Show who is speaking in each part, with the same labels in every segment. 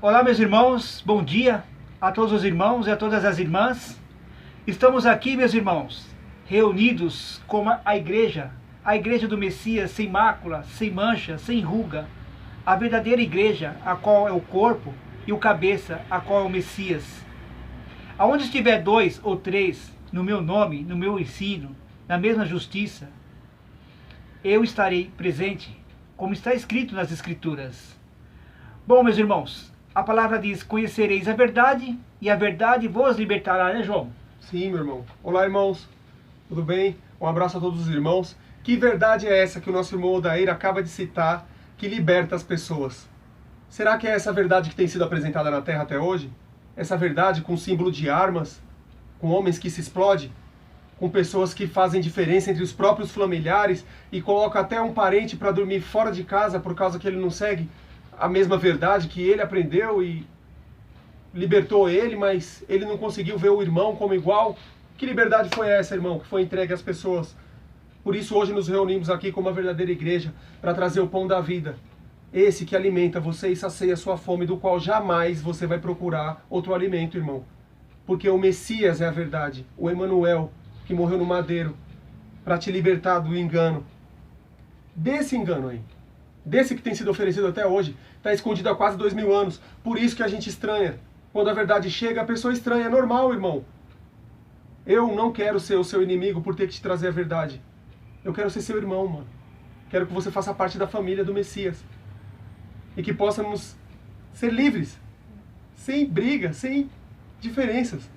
Speaker 1: Olá, meus irmãos, bom dia a todos os irmãos e a todas as irmãs. Estamos aqui, meus irmãos, reunidos como a igreja do Messias, sem mácula, sem mancha, sem ruga, a verdadeira igreja, a qual é o corpo, e o cabeça, a qual é o Messias. Aonde estiver 2 ou 3, no meu nome, no meu ensino, na mesma justiça, eu estarei presente, como está escrito nas Escrituras. Bom, meus irmãos, a palavra diz: conhecereis a verdade, e a verdade vos libertará, né, João?
Speaker 2: Sim, meu irmão. Olá, irmãos. Tudo bem? Um abraço a todos os irmãos. Que verdade é essa que o nosso irmão Odair acaba de citar, que liberta as pessoas? Será que é essa verdade que tem sido apresentada na Terra até hoje? Essa verdade com símbolo de armas, com homens que se explodem, com pessoas que fazem diferença entre os próprios familiares e colocam até um parente para dormir fora de casa por causa que ele não segue a mesma verdade que ele aprendeu e libertou ele, mas ele não conseguiu ver o irmão como igual. Que liberdade foi essa, irmão, que foi entregue às pessoas? Por isso hoje nos reunimos aqui como uma verdadeira igreja para trazer o pão da vida. Esse que alimenta você e sacia a sua fome, do qual jamais você vai procurar outro alimento, irmão. Porque o Messias é a verdade, o Emanuel, que morreu no madeiro para te libertar do engano. Desse engano aí, desse que tem sido oferecido até hoje, está escondido há quase 2000 anos. Por isso que a gente estranha. Quando a verdade chega, a pessoa estranha. É normal, irmão. Eu não quero ser o seu inimigo por ter que te trazer a verdade. Eu quero ser seu irmão, mano. Quero que você faça parte da família do Messias. E que possamos ser livres. Sem briga, sem diferenças.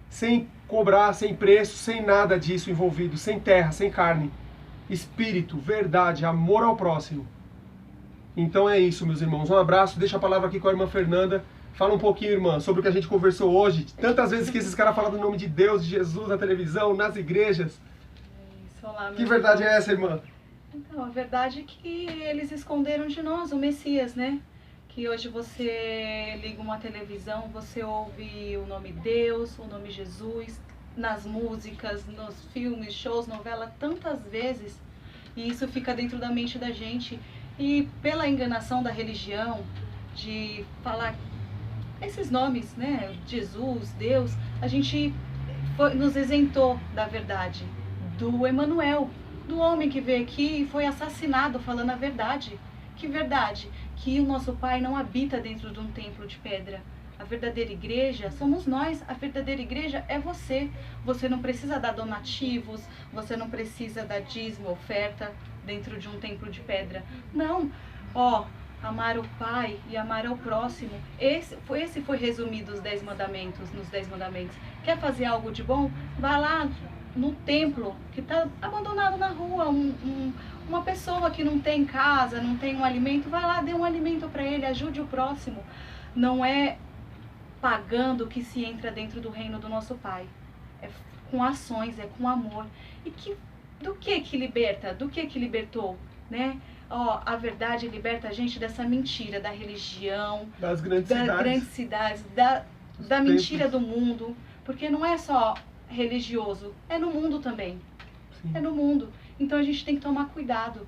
Speaker 2: Sem cobrar, sem preço, sem nada disso envolvido. Sem terra, sem carne. Espírito, verdade, amor ao próximo. Então é isso, meus irmãos. Um abraço. Deixa a palavra aqui com a irmã Fernanda. Fala um pouquinho, irmã, sobre o que a gente conversou hoje. Tantas vezes que esses caras falam do nome de Deus, de Jesus, na televisão, nas igrejas.
Speaker 3: Olá,
Speaker 2: que verdade é essa, irmã?
Speaker 3: Então, a verdade é que eles esconderam de nós o Messias, né? Que hoje você liga uma televisão, você ouve o nome Deus, o nome Jesus, nas músicas, nos filmes, shows, novela, tantas vezes. E isso fica dentro da mente da gente. E pela enganação da religião, de falar esses nomes, né? Jesus, Deus, a gente nos isentou da verdade, do Emanuel, do homem que veio aqui e foi assassinado falando a verdade. Que verdade? Que o nosso Pai não habita dentro de um templo de pedra. A verdadeira igreja somos nós, a verdadeira igreja é você. Você não precisa dar donativos, você não precisa dar dízimo, oferta dentro de um templo de pedra. Não, amar o Pai e amar ao próximo. Esse foi resumido nos 10 mandamentos. Quer fazer algo de bom? Vá lá no templo que está abandonado na rua, uma pessoa que não tem casa, não tem um alimento, vai lá, dê um alimento para ele, ajude o próximo. Não é pagando que se entra dentro do reino do nosso Pai. É com ações, é com amor. E do que liberta? Do que libertou, né? A verdade liberta a gente dessa mentira, da religião,
Speaker 2: das grandes
Speaker 3: cidades, da mentira do mundo. Porque não é só religioso, é no mundo também. Sim. É no mundo. Então a gente tem que tomar cuidado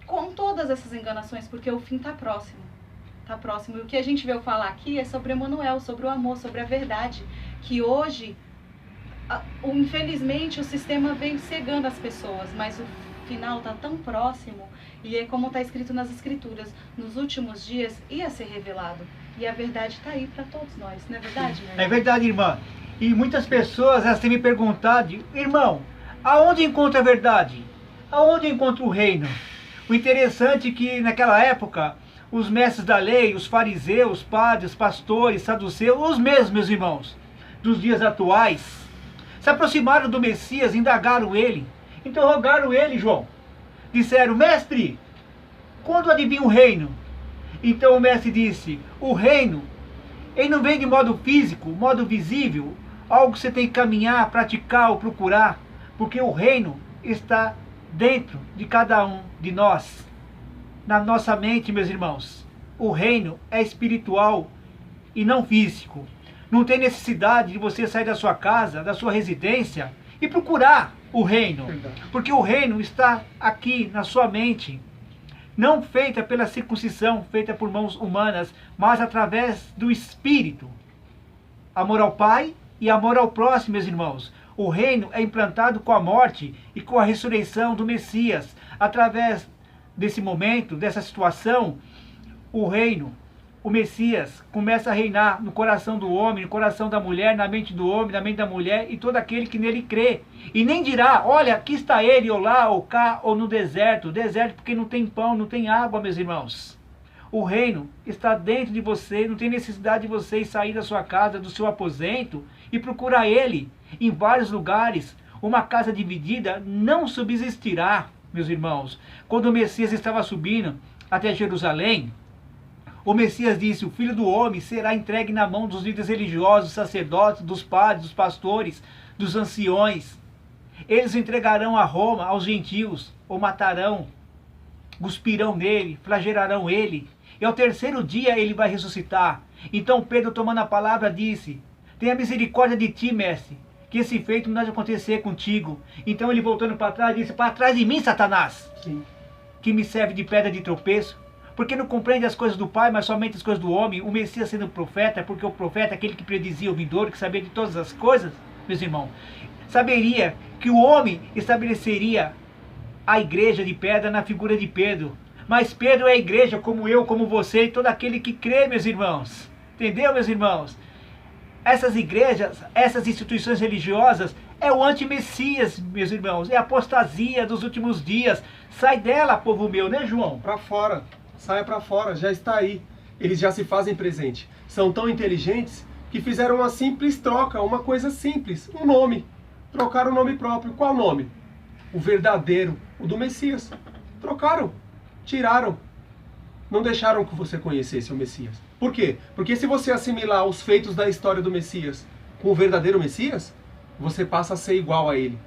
Speaker 3: com todas essas enganações, porque o fim está próximo. Está próximo. E o que a gente veio falar aqui é sobre Emanuel, sobre o amor, sobre a verdade. Que hoje, infelizmente, o sistema vem cegando as pessoas, mas o final está tão próximo. E é como está escrito nas Escrituras, nos últimos dias ia ser revelado. E a verdade está aí para todos nós, não é verdade, meu irmão?
Speaker 1: É verdade, irmã. E muitas pessoas elas têm me perguntado: irmão, aonde encontra a verdade? Aonde encontra o reino? O interessante é que naquela época, os mestres da lei, os fariseus, padres, pastores, saduceus, os mesmos, meus irmãos, dos dias atuais, se aproximaram do Messias, indagaram ele, interrogaram ele, João. Disseram: mestre, quando adivinha o reino? Então o mestre disse: o reino, ele não vem de modo físico, modo visível, algo que você tem que caminhar, praticar ou procurar, porque o reino está dentro de cada um de nós, na nossa mente, meus irmãos. O reino é espiritual e não físico. Não tem necessidade de você sair da sua casa, da sua residência e procurar o reino, porque o reino está aqui na sua mente. não feita pela circuncisão, feita por mãos humanas, mas através do Espírito. Amor ao Pai e amor ao próximo, meus irmãos. O reino é implantado com a morte e com a ressurreição do Messias. Através desse momento, dessa situação, o reino, o Messias, começa a reinar no coração do homem, no coração da mulher, na mente do homem, na mente da mulher e todo aquele que nele crê. E nem dirá, olha, aqui está ele, ou lá, ou cá, ou no deserto. Deserto porque não tem pão, não tem água, meus irmãos. O reino está dentro de você, não tem necessidade de você sair da sua casa, do seu aposento e procurar ele em vários lugares. Uma casa dividida não subsistirá, meus irmãos. Quando o Messias estava subindo até Jerusalém, o Messias disse, o Filho do Homem será entregue na mão dos líderes religiosos, dos sacerdotes, dos padres, dos pastores, dos anciões. Eles o entregarão a Roma, aos gentios, o matarão, cuspirão nele, flagelarão ele. E ao terceiro dia ele vai ressuscitar. Então Pedro, tomando a palavra, disse, tenha misericórdia de ti, mestre, que esse feito não há de acontecer contigo. Então ele, voltando para trás, disse, para trás de mim, Satanás,
Speaker 2: Sim.
Speaker 1: que me serve de pedra de tropeço, porque não compreende as coisas do Pai, mas somente as coisas do homem. O Messias sendo profeta, porque o profeta é aquele que predizia o vindouro, que sabia de todas as coisas, meus irmãos, saberia que o homem estabeleceria a igreja de pedra na figura de Pedro. Mas Pedro é a igreja, como eu, como você e todo aquele que crê, meus irmãos. Entendeu, meus irmãos? Essas igrejas, essas instituições religiosas, é o anti-Messias, meus irmãos. É a apostasia dos últimos dias. Sai dela, povo meu, né, João?
Speaker 2: Para fora. Saia para fora, já está aí. Eles já se fazem presente. São tão inteligentes que fizeram uma simples troca, uma coisa simples, um nome. Trocaram o nome próprio. Qual nome? O verdadeiro, o do Messias. Trocaram, tiraram. Não deixaram que você conhecesse o Messias. Por quê? Porque se você assimilar os feitos da história do Messias com o verdadeiro Messias, você passa a ser igual a ele.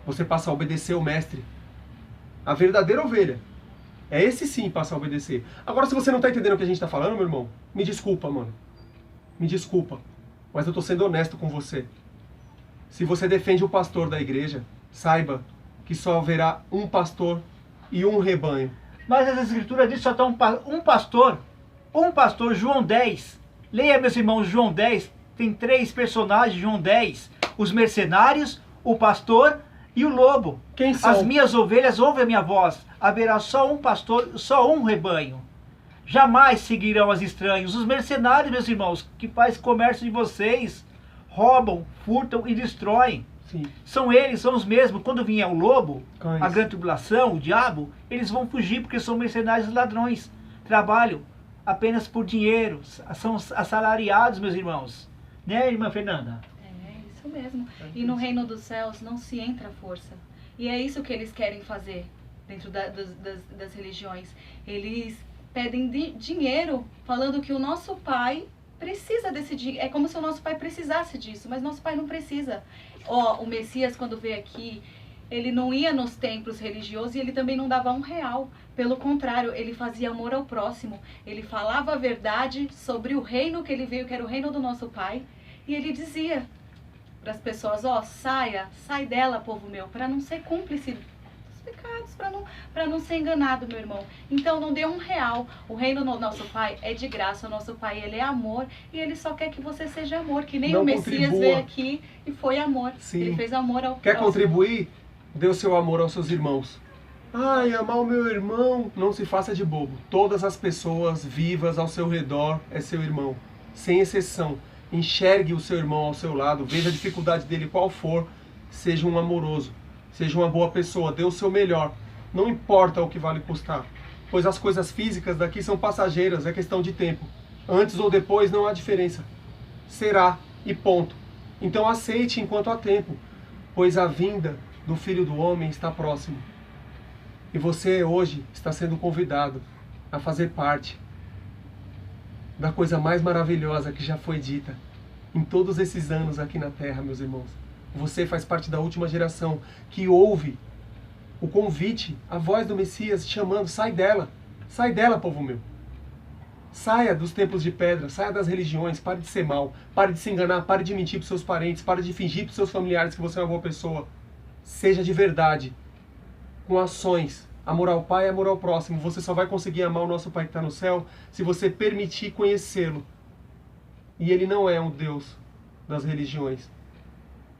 Speaker 2: Você passa a obedecer o mestre. A verdadeira ovelha. É esse sim passa a obedecer. Agora, se você não está entendendo o que a gente está falando, meu irmão, me desculpa, mano. Me desculpa. Mas eu estou sendo honesto com você. Se você defende o pastor da igreja, saiba que só haverá um pastor e um rebanho.
Speaker 1: Mas as escrituras dizem que só está um pastor, João 10. Leia, meus irmãos, João 10. Tem 3 personagens, João 10. Os mercenários, o pastor e o lobo.
Speaker 2: Quem são?
Speaker 1: As minhas ovelhas ouvem a minha voz. Haverá só um pastor, só um rebanho. Jamais seguirão as estranhos. Os mercenários, meus irmãos, que faz comércio de vocês, roubam, furtam e destroem.
Speaker 2: Sim.
Speaker 1: São eles, são os mesmos. Quando vier o lobo,
Speaker 2: Cães.
Speaker 1: a grande tribulação, o diabo, eles vão fugir porque são mercenários e ladrões. Trabalham apenas por dinheiro. São assalariados, meus irmãos. Né, irmã Fernanda?
Speaker 3: É isso mesmo. E no reino dos céus não se entra força. E é isso que eles querem fazer dentro das religiões. Eles pedem dinheiro, falando que o nosso pai precisa desse dinheiro. É como se o nosso pai precisasse disso, mas nosso pai não precisa. O Messias, quando veio aqui, ele não ia nos templos religiosos e ele também não dava R$1. Pelo contrário, ele fazia amor ao próximo. Ele falava a verdade sobre o reino que ele veio, que era o reino do nosso pai. E ele dizia para as pessoas, sai dela, povo meu, para não ser cúmplice dos pecados, para não ser enganado, meu irmão. Então não dê R$1. O reino do nosso pai é de graça, o nosso pai, ele é amor, e ele só quer que você seja amor, que nem
Speaker 2: Não
Speaker 3: o Messias
Speaker 2: contribua.
Speaker 3: veio aqui e foi amor.
Speaker 2: Sim.
Speaker 3: Ele fez amor ao
Speaker 2: Quer
Speaker 3: próximo.
Speaker 2: contribuir? Dê o seu amor aos seus irmãos. Ai, amar o meu irmão. Não se faça de bobo. Todas as pessoas vivas ao seu redor é seu irmão. Sem exceção. Enxergue o seu irmão ao seu lado. Veja a dificuldade dele qual for. Seja um amoroso. Seja uma boa pessoa. Dê o seu melhor. Não importa o que vale custar. Pois as coisas físicas daqui são passageiras. É questão de tempo. Antes ou depois não há diferença. Será e ponto. Então aceite enquanto há tempo. Pois a vinda do Filho do Homem está próximo. E você hoje está sendo convidado a fazer parte da coisa mais maravilhosa que já foi dita em todos esses anos aqui na Terra, meus irmãos. Você faz parte da última geração que ouve o convite, a voz do Messias chamando, sai dela, povo meu. Saia dos templos de pedra, saia das religiões, pare de ser mal, pare de se enganar, pare de mentir para os seus parentes, pare de fingir para os seus familiares que você é uma boa pessoa. Seja de verdade, com ações, Amor ao Pai, amor ao próximo. Você só vai conseguir amar o nosso Pai que está no céu se você permitir conhecê-lo. E Ele não é um Deus das religiões.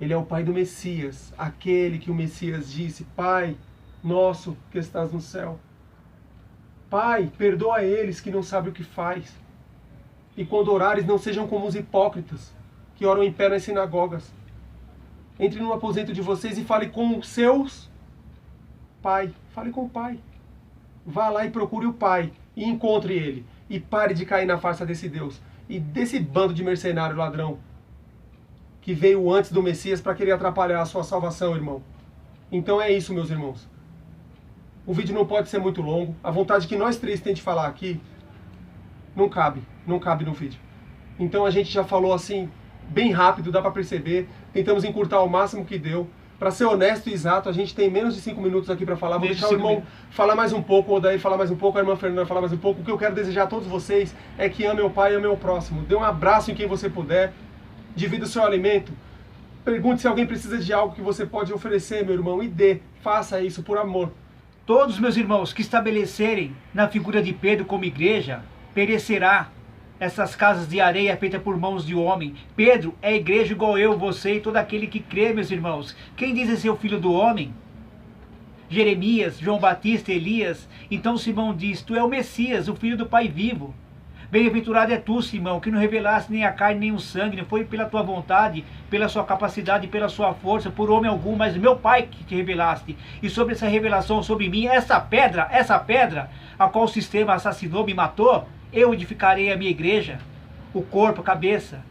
Speaker 2: Ele é o Pai do Messias, aquele que o Messias disse: Pai nosso que estás no céu. Pai, perdoa eles que não sabem o que faz. E quando orares, não sejam como os hipócritas, que oram em pé nas sinagogas. Entre no aposento de vocês e fale com os seus Pai. Fale com o Pai. Vá lá e procure o Pai e encontre Ele. E pare de cair na farsa desse Deus e desse bando de mercenário ladrão que veio antes do Messias para querer atrapalhar a sua salvação, irmão. Então é isso, meus irmãos. O vídeo não pode ser muito longo. A vontade que nós três temos de falar aqui não cabe no vídeo. Então a gente já falou assim, bem rápido, dá para perceber. Tentamos encurtar o máximo que deu. Para ser honesto e exato, a gente tem menos de 5 minutos aqui para falar. Vou deixar o irmão falar mais um pouco, o Odair falar mais um pouco, a irmã Fernanda falar mais um pouco. O que eu quero desejar a todos vocês é que amem o Pai e amem o próximo. Dê um abraço em quem você puder. Divida o seu alimento. Pergunte se alguém precisa de algo que você pode oferecer, meu irmão, e dê. Faça isso por amor.
Speaker 1: Todos meus irmãos que estabelecerem na figura de Pedro como igreja, perecerá essas casas de areia feitas por mãos de homem. Pedro é igreja igual eu, você e todo aquele que crê, meus irmãos. Quem diz ser o filho do homem? Jeremias, João Batista, Elias. Então Simão diz: tu é o Messias, o filho do Pai vivo. Bem-aventurado é tu, Simão, que não revelaste nem a carne nem o sangue, não foi pela tua vontade, pela sua capacidade, pela sua força, por homem algum, mas meu Pai que te revelaste. E sobre essa revelação sobre mim, essa pedra, a qual o sistema assassinou, me matou, eu edificarei a minha igreja, o corpo, a cabeça.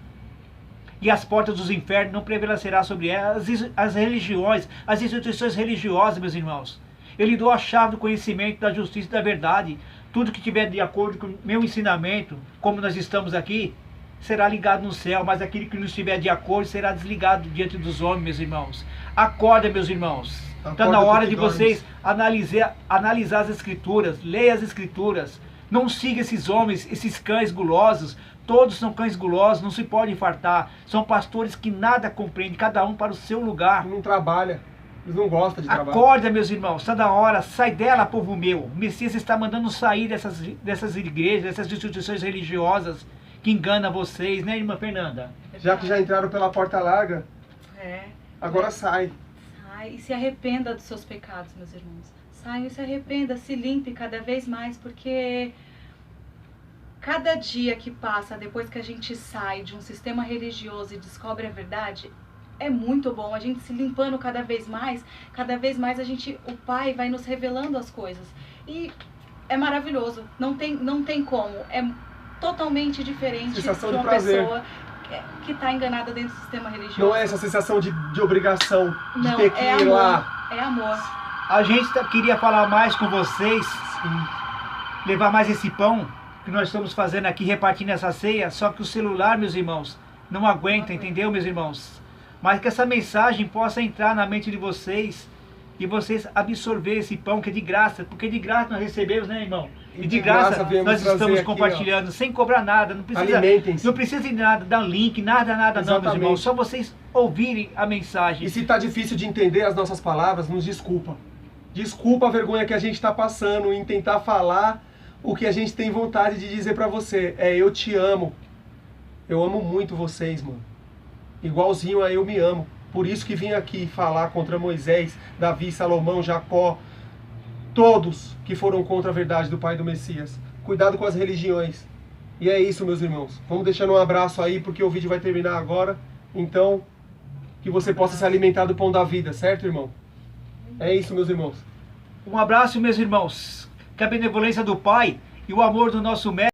Speaker 1: E as portas dos infernos não prevalecerá sobre elas. As religiões, as instituições religiosas, meus irmãos. Eu lhe dou a chave do conhecimento, da justiça e da verdade. Tudo que tiver de acordo com o meu ensinamento, como nós estamos aqui, será ligado no céu, mas aquele que não estiver de acordo será desligado diante dos homens, meus irmãos. Acorda, meus irmãos. Está na hora de vocês analisar as Escrituras, leia as Escrituras. Não siga esses homens, esses cães gulosos. Todos são cães gulosos, não se pode infartar. São pastores que nada compreendem, cada um para o seu lugar.
Speaker 2: Não trabalha. Eles não gostam de trabalhar.
Speaker 1: Acorda, meus irmãos, está na hora, sai dela, povo meu. O Messias está mandando sair dessas igrejas, dessas instituições religiosas que enganam vocês, né, irmã Fernanda?
Speaker 2: Já que já entraram pela porta larga, agora sai.
Speaker 3: Sai e se arrependa dos seus pecados, meus irmãos. Sai e se arrependa, se limpe cada vez mais, porque cada dia que passa depois que a gente sai de um sistema religioso e descobre a verdade, é muito bom, a gente se limpando cada vez mais o Pai vai nos revelando as coisas. E é maravilhoso, não tem como, é totalmente diferente
Speaker 2: sensação
Speaker 3: de uma
Speaker 2: de prazer.
Speaker 3: pessoa que está enganada dentro do sistema religioso.
Speaker 2: Não é essa sensação de obrigação, de
Speaker 3: não,
Speaker 2: ter que ir
Speaker 3: amor,
Speaker 2: lá.
Speaker 3: É amor.
Speaker 1: A gente queria falar mais com vocês, levar mais esse pão que nós estamos fazendo aqui, repartindo essa ceia, só que o celular, meus irmãos, não aguenta, entendeu, meus irmãos? Mas que essa mensagem possa entrar na mente de vocês e vocês absorver esse pão que é de graça, porque de graça nós recebemos, né, irmão? E de graça nós estamos compartilhando, sem cobrar nada, não precisa de nada, dar link, nada não, meus irmãos, só vocês ouvirem a mensagem.
Speaker 2: E se está difícil de entender as nossas palavras, nos desculpa. Desculpa a vergonha que a gente está passando em tentar falar o que a gente tem vontade de dizer para você. Eu te amo. Eu amo muito vocês, mano. Igualzinho a eu me amo. Por isso que vim aqui falar contra Moisés, Davi, Salomão, Jacó. Todos que foram contra a verdade do Pai do Messias. Cuidado com as religiões. E é isso, meus irmãos. Vamos deixando um abraço aí, porque o vídeo vai terminar agora. Então, que você possa se alimentar do pão da vida, certo, irmão? É isso, meus irmãos.
Speaker 1: Um abraço, meus irmãos. Que a benevolência do Pai e o amor do nosso Mestre